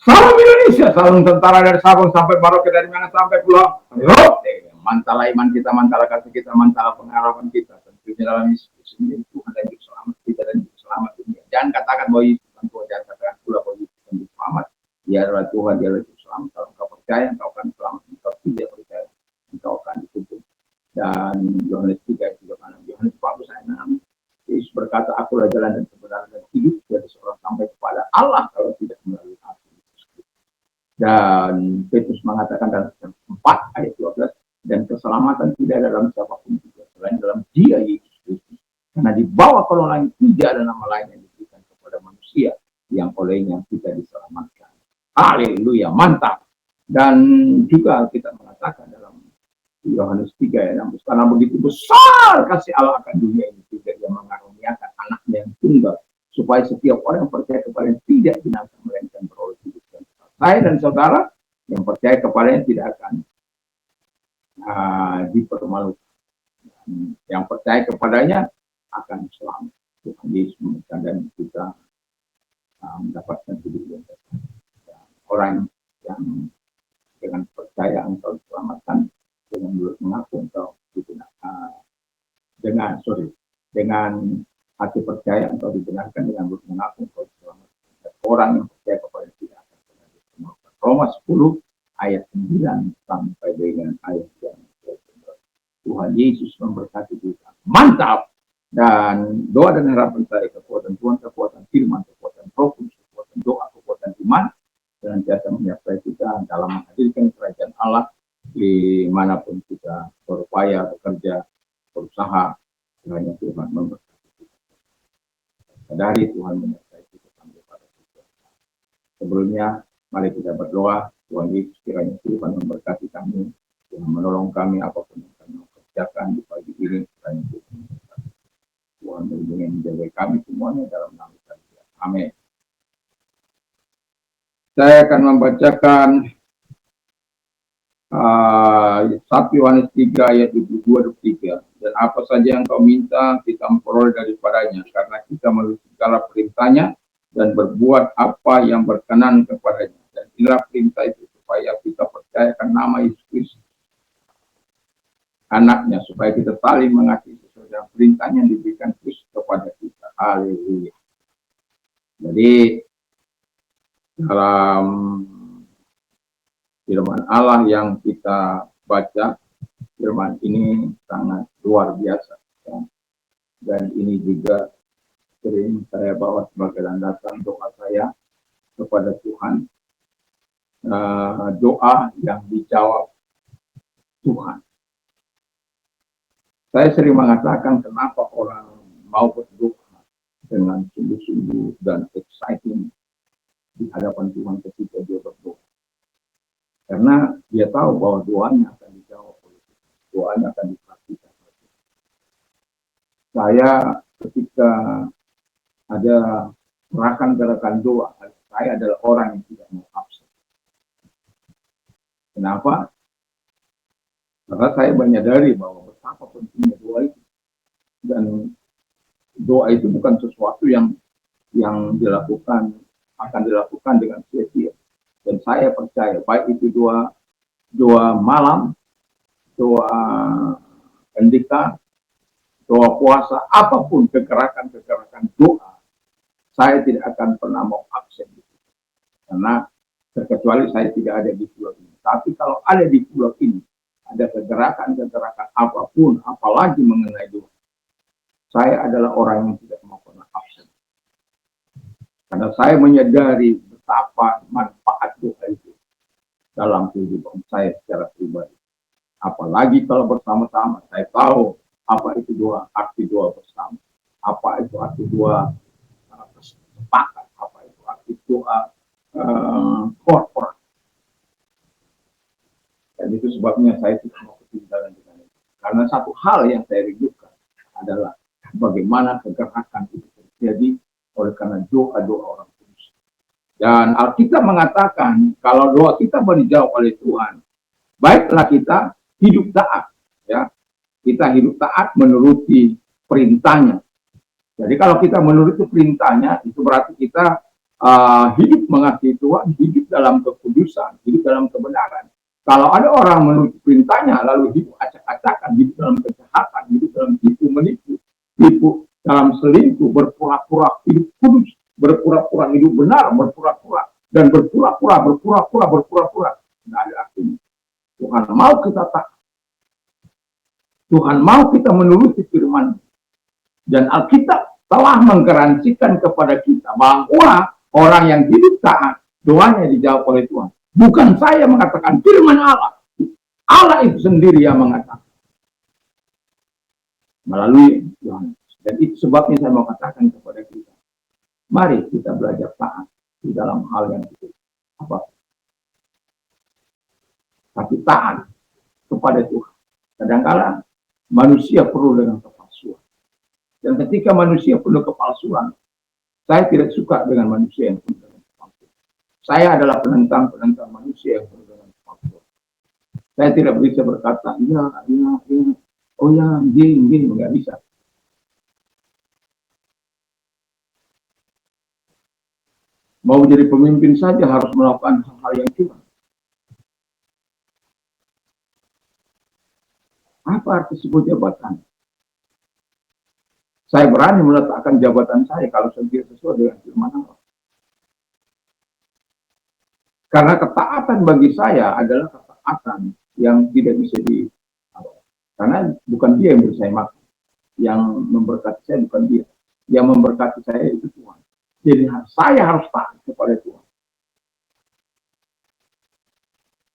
Salam Indonesia, salam tentara dari Sabang sampai Merauke, dari mana sampai Pulau Rote. Mantala iman kita, mantala kasih kita, mantala pengharapan kita. Tentunya dalam Yesus ini Tuhan dan Juru Selamat kita dan Juru Selamat dunia. Jangan katakan bahwa Yesus Tuhan, jangan katakan pula bahwa Yesus Tuhan Juru Selamat. Dia adalah Tuhan, dia adalah Juru Selamat. Kalau engkau percaya, engkau akan selamat. Engkau tidak percaya, engkau akan dituntut. Dan Yohanes 3 juga mana? Yohanes 4 ayat 6. Yesus berkata, akulah jalan dan kebenaran dan hidup. Jadi seorang sampai kepada Allah kalau tidak melalui aku. Dan Petrus mengatakan dalam 4 ayat 12, dan keselamatan tidak ada dalam siapapun juga selain dalam Dia Yesus Kristus. Karena di bawah kolong langit tidak ada nama lain yang diberikan kepada manusia yang olehnya kita diselamatkan. Haleluya, mantap. Dan juga kita mengatakan dalam Yohanes 3 ayat 6, karena begitu besar kasih Allah akan dunia ini, tidak dia mengaruniakan anaknya yang tunggal, supaya setiap orang yang percaya kepadanya tidak binasa melainkan beroleh hidup. Saya dan saudara yang percaya kepadanya tidak akan dipermalukan. Yang percaya kepadanya akan selamat. Tuhan Yesus memberikan dan kita mendapatkan hidup yang kekal. Orang yang dengan percaya engkau diselamatkan, dengan mulut mengaku engkau dengan hati percaya engkau dibenarkan, dengan mulut mengaku engkau diselamatkan. Orang yang percaya kepada tidak akan pernah diselamatkan. Roma 10 ayat 9 sampai dengan ayat yang Tuhan Yesus memberkati kita. Mantap. Dan doa dan harapan saya, kekuatan Tuhan, kekuatan firman, kekuatan Roh Kudus, kekuatan doa, kekuatan iman, senantiasa menyertai kita dalam menghadirkan kerajaan Allah dimanapun kita berupaya, bekerja, berusaha. Kiranya Tuhan memberkati kita. Sadari Tuhan menyertai kita sampai pada kita. Sebelumnya, mari kita berdoa. Tuhan Yesus, kiranya Tuhan memberkati kami, Tuhan menolong kami apapun yang kami kerjakan di pagi ini. Kiranya Tuhan memberkati. Tuhan melindungi menjaga kami semuanya dalam nama Tuhan. Amin. Saya akan membacakan 1 Yohanes 3 ayat 22-23. Dan apa saja yang kau minta, kita memperoleh daripadanya, karena kita melalui segala perintahnya dan berbuat apa yang berkenan kepadanya. Dan inilah perintah itu, supaya kita percayakan nama Yesus Kristus, anaknya, supaya kita saling mengasihi sesuai dengan perintahnya yang diberikan Kristus kepada kita. Haleluya. Jadi dalam firman Allah yang kita baca, firman ini sangat luar biasa, ya. Dan ini juga sering saya bawa sebagai landasan doa saya kepada Tuhan, doa yang dijawab Tuhan. Saya sering mengatakan, kenapa orang mau berdoa dengan sungguh-sungguh dan exciting di hadapan Tuhan ketika dia berdoa. Karena dia tahu bahwa doanya akan dijawab oleh Tuhan. Doanya akan diperhatikan. Saya ketika ada gerakan-gerakan doa, saya adalah orang yang tidak mau absen. Kenapa? Karena saya menyadari bahwa betapa pentingnya doa itu. Dan doa itu bukan sesuatu yang akan dilakukan dengan sia-sia. Dan saya percaya, baik itu doa malam, doa pendeta, doa puasa, apapun kegerakan doa, saya tidak akan pernah mau absen. Karena terkecuali saya tidak ada di pulau ini. Tapi kalau ada di pulau ini, ada kegerakan apapun, apalagi mengenai doa, saya adalah orang yang tidak mau pernah absen. Karena saya menyadari betapa manfaat doa itu dalam kehidupan saya secara pribadi. Apalagi kalau bersama-sama, saya tahu apa itu doa, arti doa bersama. Apa itu arti doa sepakat, apa itu arti doa korporat. Dan itu sebabnya saya tidak mau ketinggalan dengan itu. Karena satu hal yang saya rindukan adalah bagaimana kegerakan itu terjadi oleh karena doa-doa orang kudus. Dan Alkitab mengatakan kalau doa kita mau dijawab oleh Tuhan, baiklah kita hidup taat, ya. Kita hidup taat menuruti perintahnya. Jadi kalau kita menuruti perintahnya, itu berarti kita hidup mengasihi Tuhan, hidup dalam kekudusan, hidup dalam kebenaran. Kalau ada orang menurut perintahnya lalu hidup acak-acakan, hidup dalam kejahatan, hidup dalam tipu menipu, tipu dalam selingkuh, berpura-pura hidup kudus, berpura-pura hidup benar, berpura-pura dan berpura-pura. Tidak ada artinya. Tuhan mau kita tak, Tuhan mau kita menuruti firman. Dan Alkitab telah menggaransikan kepada kita bahwa orang yang hidup taat, doanya dijawab oleh Tuhan. Bukan saya mengatakan, firman Allah. Allah itu sendiri yang mengatakan. Melalui Yohanes. Dan itu sebabnya saya mau katakan kepada kita. Mari kita belajar taat di dalam hal yang itu. Apa? Tapi taat kepada Tuhan. Kadang-kadang manusia perlu dengan kepalsuan. Dan ketika manusia penuh kepalsuan, saya tidak suka dengan manusia yang penuh dengan kepalsuan. Saya adalah penentang manusia yang penuh dengan kepalsuan. Saya tidak bisa berkata, iya, oh ya, gini, nggak bisa. Mau jadi pemimpin saja harus melakukan hal-hal yang curang. Apa arti sebuah jabatan? Saya berani meletakkan jabatan saya kalau saya tidak sesuai dengan firman Allah. Karena ketaatan bagi saya adalah ketaatan yang tidak bisa di, karena bukan dia yang beri saya makan, yang memberkati saya bukan dia, yang memberkati saya itu Tuhan. Jadi saya harus taat kepada Tuhan.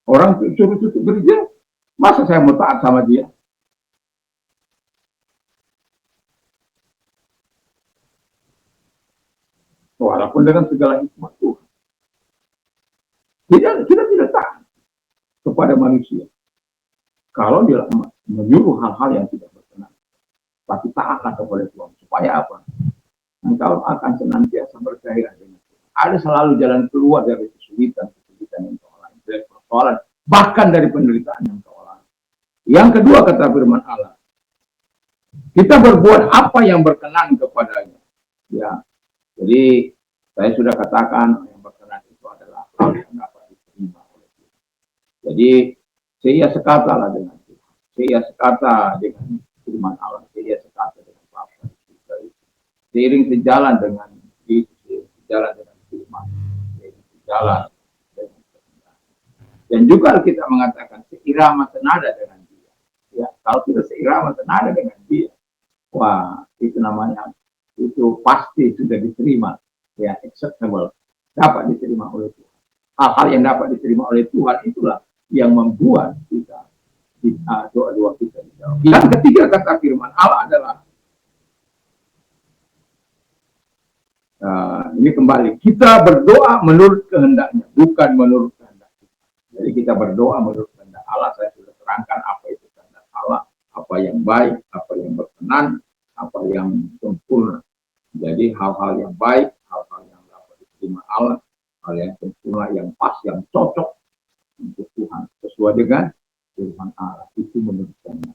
Orang suruh tutup gereja, masa saya mau taat sama dia? Walaupun dengan segala hikmat Tuhan. Kita tidak taat kepada manusia. Kalau dia menyuruh hal-hal yang tidak berkenan. Tapi taatlah kepada Tuhan. Supaya apa? Engkau akan senantiasa bergairah dengan Tuhan. Ada selalu jalan keluar dari kesulitan yang kau alami. Dari persoalan. Bahkan dari penderitaan yang kau alami. Yang kedua kata firman Allah. Kita berbuat apa yang berkenan kepadanya. Ya. Jadi saya sudah katakan yang berkenan itu adalah hal yang dapat diterima oleh Tuhan. Jadi saya sekata lah dengan Tuhan. Saya sekata dengan firman Allah. Saya sekata dengan Bapa. Seiring sejalan dengan itu, sejalan dengan firman, sejalan dengan firman. Dan juga kita mengatakan seirama senada dengan dia. Ya, kalau kita seirama senada dengan dia, wah itu namanya itu pasti sudah diterima, ya acceptable, dapat diterima oleh Tuhan. Hal-hal yang dapat diterima oleh Tuhan itulah yang membuat kita doa-doa kita dijawab. Yang ketiga kata firman Allah adalah ini kembali kita berdoa menurut kehendaknya, bukan menurut kehendak kita. Jadi kita berdoa menurut kehendak Allah. Saya sudah terangkan apa itu kehendak Allah, apa yang baik, apa yang berkenan, apa yang sempurna. Jadi hal-hal yang baik, hal-hal yang dapat diterima Allah, hal yang sempurna, yang pas, yang cocok untuk Tuhan, sesuai dengan firman Allah, itu menurut kehendak.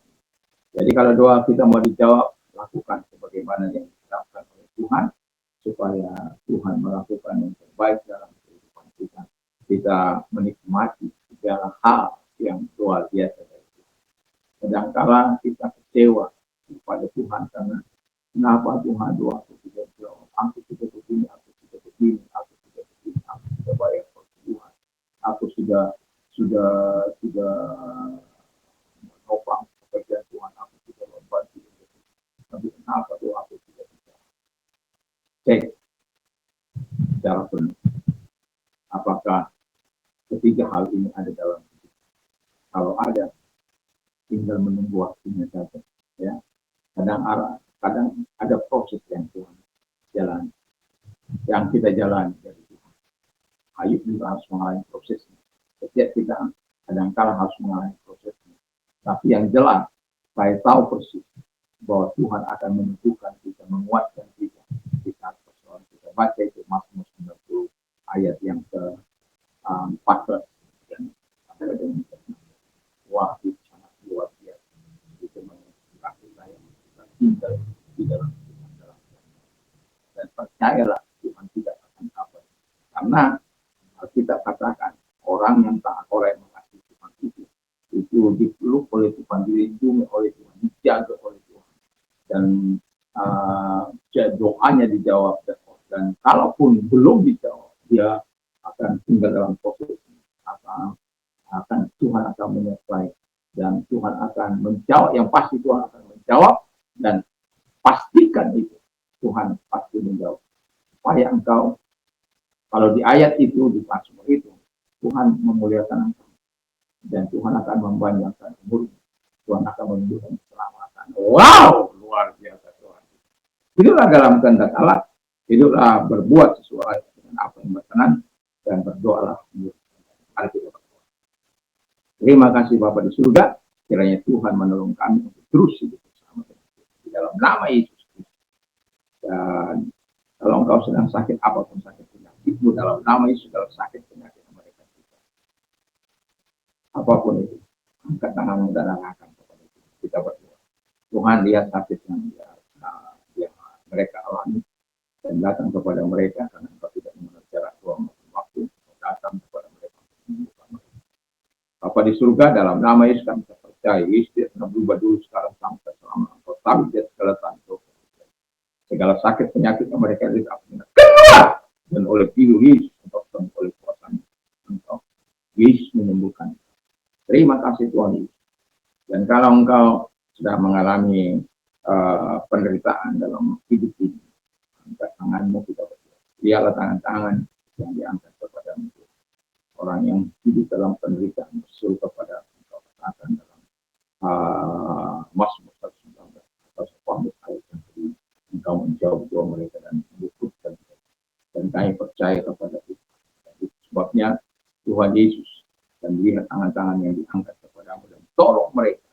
Jadi kalau doa kita mau dijawab, lakukan sebagaimana yang ditetapkan oleh Tuhan, supaya Tuhan melakukan yang terbaik dalam kehidupan kita. Kita menikmati segala hal yang luar biasa dari Tuhan. Kadang-kala kita kecewa kepada Tuhan karena kenapa Tuhan doa aku tidak jawab, aku tidak begini, aku tidak begini, aku tidak begini, aku tidak bayar Tuhan, aku sudah menopang pekerjaan Tuhan, aku sudah membantu, tapi kenapa doa aku tidak bisa? Cek secara penuh. Apakah ketiga hal ini ada dalam hidup? Kalau ada, tinggal menunggu waktunya saja. Ya, kadang ada proses yang Tuhan jalan, yang kita jalani dari Tuhan. Ayub juga harus mengalami prosesnya. Setiap kita kadang-kala harus mengalami prosesnya. Tapi yang jelas, saya tahu persis bahwa Tuhan akan menentukan kita, menguatkan kita di saat persoalan kita. Baca itu Mazmur 90 ayat yang ke-14 dan ada dengan wah itu sangat luar biasa. Itu menginspirasi saya untuk tinggal di dalam Tuhan, dan percayalah Tuhan tidak akan apa Karena kita katakan orang yang taat, orang yang mengasihi Tuhan itu dipeluk oleh Tuhan, dilindungi oleh Tuhan, dijaga oleh Tuhan, dan doanya dijawab. Dan kalaupun belum dijawab, dia akan tinggal dalam proses, akan Tuhan akan menyertai, dan Tuhan akan menjawab. Yang pasti Tuhan akan menjawab, dan pastikan itu Tuhan pasti menjawab. Supaya engkau, kalau di ayat itu, di pasal itu, Tuhan memuliakan engkau, dan Tuhan akan membanyakan umur, Tuhan akan memberikan keselamatan. Wow, luar biasa Tuhan. Hiduplah dalam kehendak Allah, hiduplah berbuat sesuai dengan apa yang berkenan, dan berdoalah. Mari kita berdoa. Terima kasih Bapa di surga, kiranya Tuhan menolong kami untuk terus hidup bersama di dalam nama Yesus Kristus. Dan kalau engkau sedang sakit, apapun sakit penyakitmu, dalam nama Yesus, dalam sakit penyakit mereka juga, apapun itu, angkat tanganmu dan arahkan kepada kita berdoa. Tuhan, lihat sakit yang mereka alami, dan datang kepada mereka, karena engkau tidak mengenal jarak ruang maupun waktu, datang kepada mereka untuk menyembuhkan mereka. Bapa di surga, dalam nama Yesus kami percaya, Yesus akan berubah dulu, sekarang sampai selama engkau tahu dia segala tanto, segala sakit penyakit yang mereka lihat keluar, dan oleh pilu Yesus, engkau oleh kuasa engkau, Yesus menyembuhkan. Terima kasih Tuhan Yesus. Dan kalau engkau sudah mengalami penderitaan dalam hidup ini, angkat tanganmu, kita berdoa. Lihatlah tangan-tangan yang diangkat kepada orang yang hidup dalam penderitaan, berseru kepada engkau, katakan dalam Mazmur 119 atau sebuah ayat yang tadi, engkau menjawab doa mereka dan menyebutkan, dan kami percaya kepada Tuhan. Sebabnya Tuhan Yesus, dan lihat tangan-tangan yang diangkat kepadamu, dan tolong mereka,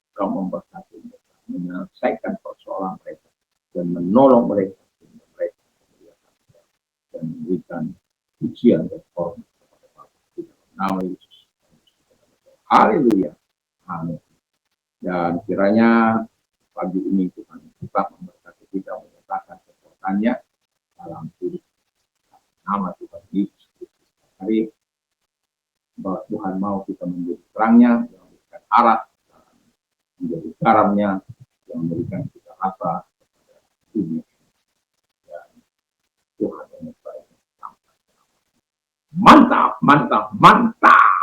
engkau memberkati mereka, menyelesaikan persoalan mereka, dan menolong mereka, dan memberikan pujian dan hormat kepada Bapa di dalam nama Yesus. Haleluya. Amin. Dan kiranya pagi ini Tuhan tetap memberkati kita, menyatakan kekuatannya dalam hidup. Nama Tuhan Yesus Kristus. Hari bahwa Tuhan mau kita menjadi terangnya, yang memberikan arah, menjadi garamnya, yang memberikan kita rasa kepada dunia. Dan Tuhan yang baik. Mantap, mantap, mantap.